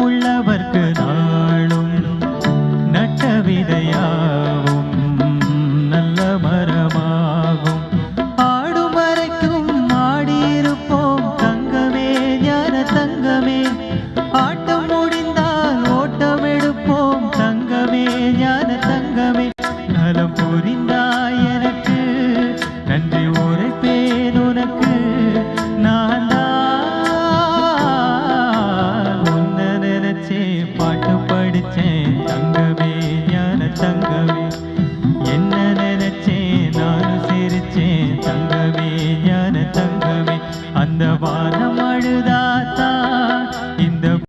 உள்ளவர்க்கு நாளும் நட்ட விதையாகும் நல்ல மரமாகும். ஆடும் வரைக்கும் ஆடியிருப்போம் தங்கமே ஞான தங்கமே. ஆட்டம் முடிந்தால் ஓட்டம் எடுப்போம் தங்கமே ஞான தங்கமே. நலம் புரிந்தாய் எனக்கு நன்றி உரைப்பேன் உனக்கு. நான் உன்னை நினைச்சே பாட்டு படிச்சேன் தங்கமே ஞான தங்கமே.